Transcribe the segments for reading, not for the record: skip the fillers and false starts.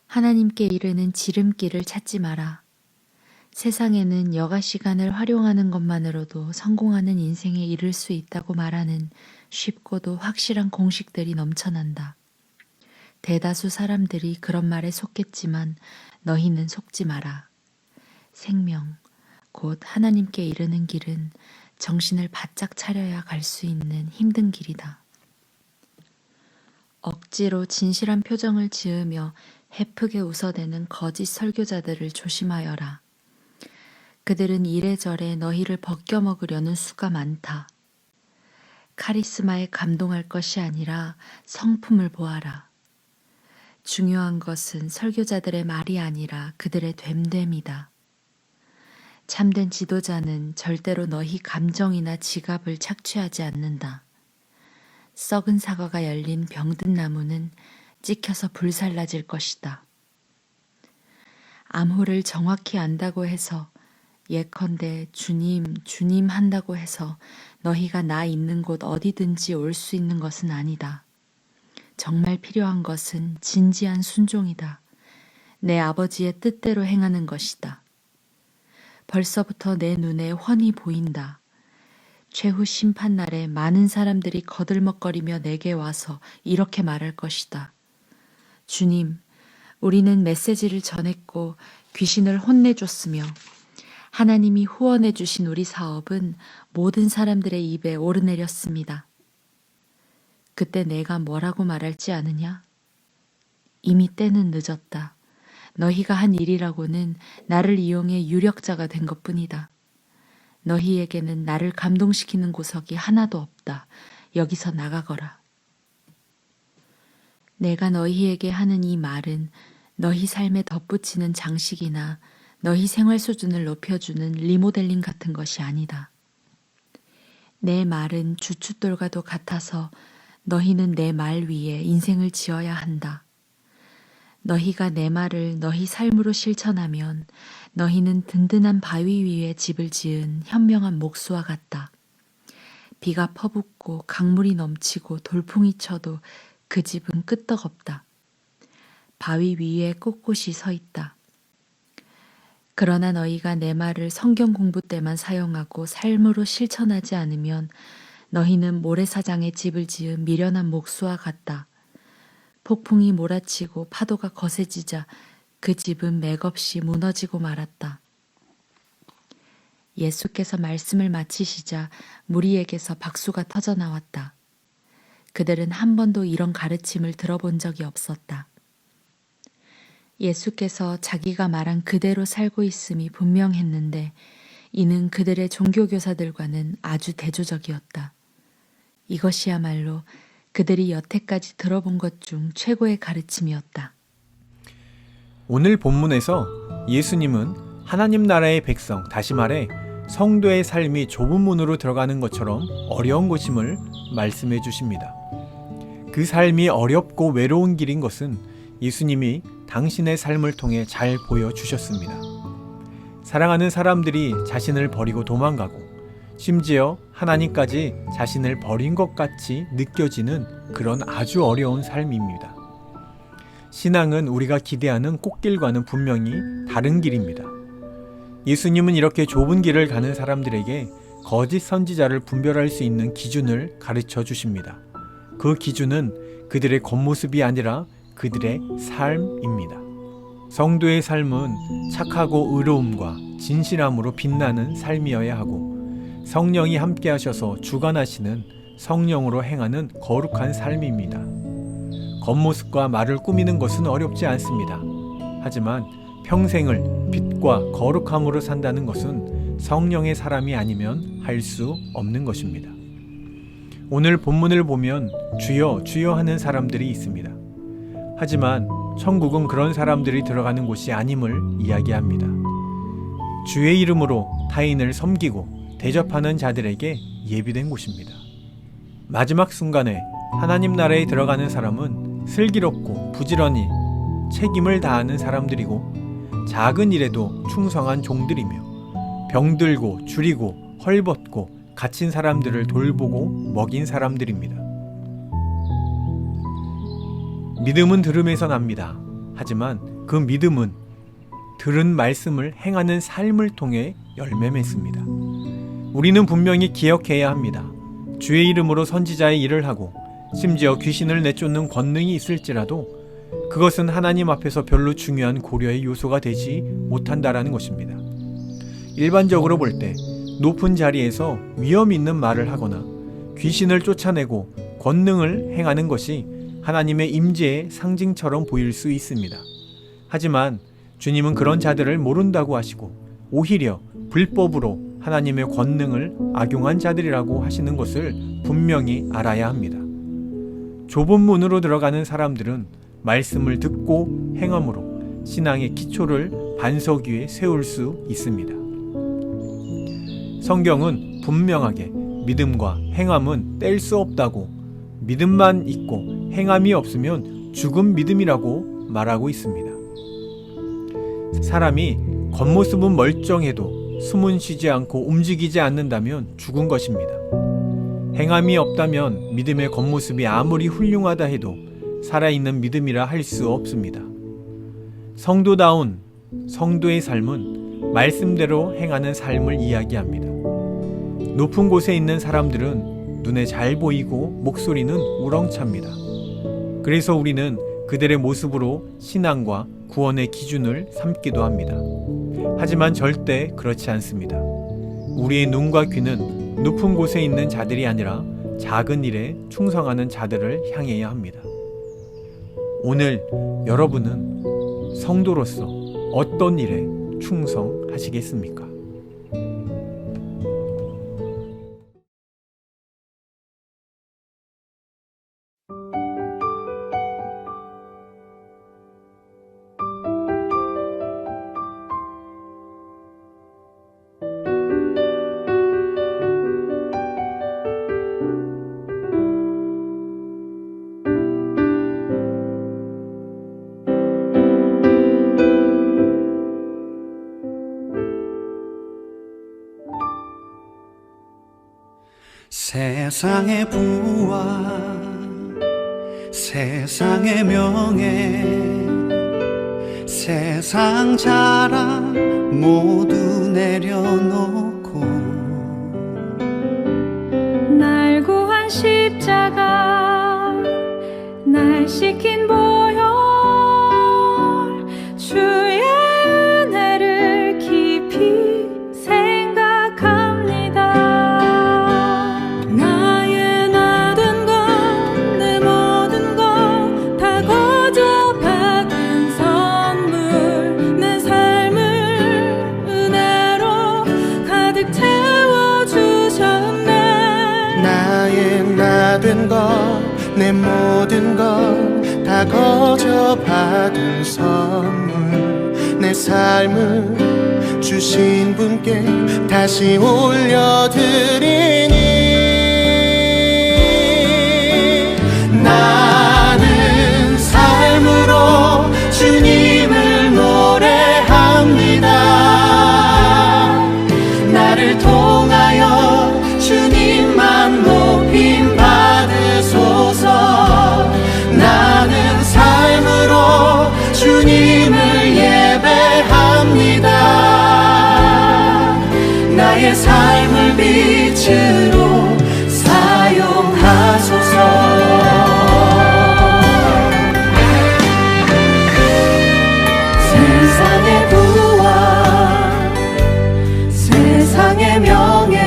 하나님께 이르는 지름길을 찾지 마라. 세상에는 여가 시간을 활용하는 것만으로도 성공하는 인생에 이를 수 있다고 말하는 쉽고도 확실한 공식들이 넘쳐난다. 대다수 사람들이 그런 말에 속겠지만 너희는 속지 마라. 생명, 곧 하나님께 이르는 길은 정신을 바짝 차려야 갈 수 있는 힘든 길이다. 억지로 진실한 표정을 지으며 해프게 웃어대는 거짓 설교자들을 조심하여라. 그들은 이래저래 너희를 벗겨먹으려는 수가 많다. 카리스마에 감동할 것이 아니라 성품을 보아라. 중요한 것은 설교자들의 말이 아니라 그들의 됨됨이다. 참된 지도자는 절대로 너희 감정이나 지갑을 착취하지 않는다. 썩은 사과가 열린 병든 나무는 찍혀서 불살라질 것이다. 암호를 정확히 안다고 해서 예컨대 주님, 주님 한다고 해서 너희가 나 있는 곳 어디든지 올 수 있는 것은 아니다. 정말 필요한 것은 진지한 순종이다. 내 아버지의 뜻대로 행하는 것이다. 벌써부터 내 눈에 훤히 보인다. 최후 심판날에 많은 사람들이 거들먹거리며 내게 와서 이렇게 말할 것이다. 주님, 우리는 메시지를 전했고 귀신을 혼내줬으며 하나님이 후원해 주신 우리 사업은 모든 사람들의 입에 오르내렸습니다. 그때 내가 뭐라고 말할지 아느냐? 이미 때는 늦었다. 너희가 한 일이라고는 나를 이용해 유력자가 된 것뿐이다. 너희에게는 나를 감동시키는 구석이 하나도 없다. 여기서 나가거라. 내가 너희에게 하는 이 말은 너희 삶에 덧붙이는 장식이나 너희 생활 수준을 높여주는 리모델링 같은 것이 아니다. 내 말은 주춧돌과도 같아서 너희는 내 말 위에 인생을 지어야 한다. 너희가 내 말을 너희 삶으로 실천하면 너희는 든든한 바위 위에 집을 지은 현명한 목수와 같다. 비가 퍼붓고 강물이 넘치고 돌풍이 쳐도 그 집은 끄떡없다. 바위 위에 꼿꼿이 서 있다. 그러나 너희가 내 말을 성경 공부 때만 사용하고 삶으로 실천하지 않으면 너희는 모래사장에 집을 지은 미련한 목수와 같다. 폭풍이 몰아치고 파도가 거세지자 그 집은 맥없이 무너지고 말았다. 예수께서 말씀을 마치시자 무리에게서 박수가 터져나왔다. 그들은 한 번도 이런 가르침을 들어본 적이 없었다. 예수께서 자기가 말한 그대로 살고 있음이 분명했는데 이는 그들의 종교교사들과는 아주 대조적이었다. 이것이야말로 그들이 여태까지 들어본 것 중 최고의 가르침이었다. 오늘 본문에서 예수님은 하나님 나라의 백성, 다시 말해 성도의 삶이 좁은 문으로 들어가는 것처럼 어려운 것임을 말씀해 주십니다. 그 삶이 어렵고 외로운 길인 것은 예수님이 당신의 삶을 통해 잘 보여주셨습니다. 사랑하는 사람들이 자신을 버리고 도망가고 심지어 하나님까지 자신을 버린 것 같이 느껴지는 그런 아주 어려운 삶입니다. 신앙은 우리가 기대하는 꽃길과는 분명히 다른 길입니다. 예수님은 이렇게 좁은 길을 가는 사람들에게 거짓 선지자를 분별할 수 있는 기준을 가르쳐 주십니다. 그 기준은 그들의 겉모습이 아니라 그들의 삶입니다. 성도의 삶은 착하고 의로움과 진실함으로 빛나는 삶이어야 하고 성령이 함께 하셔서 주관하시는 성령으로 행하는 거룩한 삶입니다. 겉모습과 말을 꾸미는 것은 어렵지 않습니다. 하지만 평생을 빛과 거룩함으로 산다는 것은 성령의 사람이 아니면 할 수 없는 것입니다. 오늘 본문을 보면 주여 주여 하는 사람들이 있습니다. 하지만 천국은 그런 사람들이 들어가는 곳이 아님을 이야기합니다. 주의 이름으로 타인을 섬기고 대접하는 자들에게 예비된 곳입니다. 마지막 순간에 하나님 나라에 들어가는 사람은 슬기롭고 부지런히 책임을 다하는 사람들이고 작은 일에도 충성한 종들이며 병들고 줄이고 헐벗고 갇힌 사람들을 돌보고 먹인 사람들입니다. 믿음은 들음에서 납니다. 하지만 그 믿음은 들은 말씀을 행하는 삶을 통해 열매 맺습니다. 우리는 분명히 기억해야 합니다. 주의 이름으로 선지자의 일을 하고 심지어 귀신을 내쫓는 권능이 있을지라도 그것은 하나님 앞에서 별로 중요한 고려의 요소가 되지 못한다라는 것입니다. 일반적으로 볼 때 높은 자리에서 위험 있는 말을 하거나 귀신을 쫓아내고 권능을 행하는 것이 하나님의 임재의 상징처럼 보일 수 있습니다. 하지만 주님은 그런 자들을 모른다고 하시고 오히려 불법으로 하나님의 권능을 악용한 자들이라고 하시는 것을 분명히 알아야 합니다. 좁은 문으로 들어가는 사람들은 말씀을 듣고 행함으로 신앙의 기초를 반석 위에 세울 수 있습니다. 성경은 분명하게 믿음과 행함은 뗄 수 없다고, 믿음만 있고 행함이 없으면 죽은 믿음이라고 말하고 있습니다. 사람이 겉모습은 멀쩡해도 숨은 쉬지 않고 움직이지 않는다면 죽은 것입니다. 행함이 없다면 믿음의 겉모습이 아무리 훌륭하다 해도 살아있는 믿음이라 할 수 없습니다. 성도다운 성도의 삶은 말씀대로 행하는 삶을 이야기합니다. 높은 곳에 있는 사람들은 눈에 잘 보이고 목소리는 우렁찹니다. 그래서 우리는 그들의 모습으로 신앙과 구원의 기준을 삼기도 합니다. 하지만 절대 그렇지 않습니다. 우리의 눈과 귀는 높은 곳에 있는 자들이 아니라 작은 일에 충성하는 자들을 향해야 합니다. 오늘 여러분은 성도로서 어떤 일에 충성하시겠습니까? 세상의 부와 세상의 명예 세상 자랑 모두 내려놓고 날 구한 십자가 날 씻긴 보혈 주의 은혜를 깊이 생각합니다. 나의 나된 것 내 모든 것 다 거저 받은 선물 내 삶을 은혜로 가득 채워주셨네. 나의 나된 것 내 모든 것 다 거저 받은 선물 내 삶을 주신 분께 다시 올려드리니 나는 삶으로 주님을 노래합니다. 나를 통하여 주님만 높임 받으소서. 나는 삶으로 주님을 예배합니다. 나의 삶을 빛으로 사용하소서. 세상의 부와 세상의 명예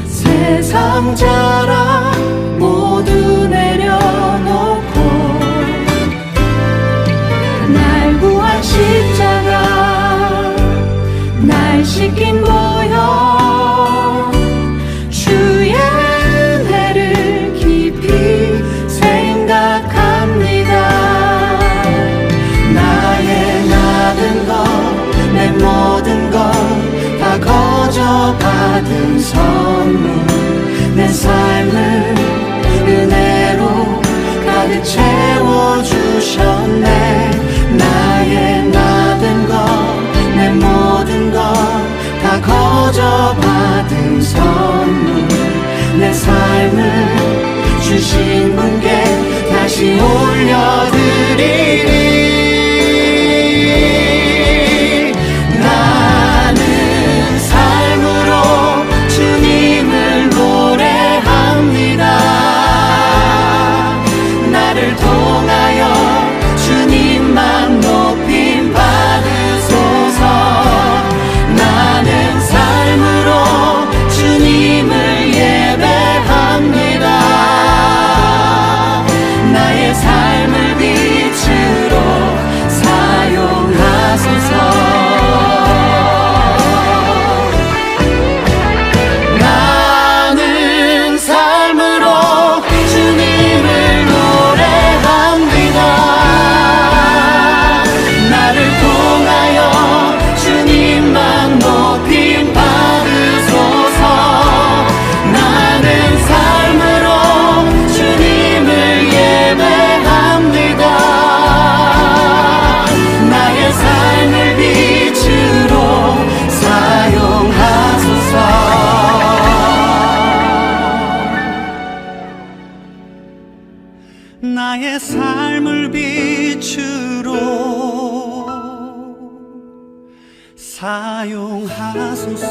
세상 자랑 모두 내려놓고 날 구한 십자가 날 씻긴 보혈 주의 은혜를 깊이 생각합니다. 나의 나된 것 내 모든 것 다 거저 받은 선물 내 삶을 은혜로 가득 채워주셨네. 나의 나된 것 내 모든 것 다 거저 받은 선물 내 삶을 주신 분께 다시 올려드리 나의 삶을 빛으로 사용하소서.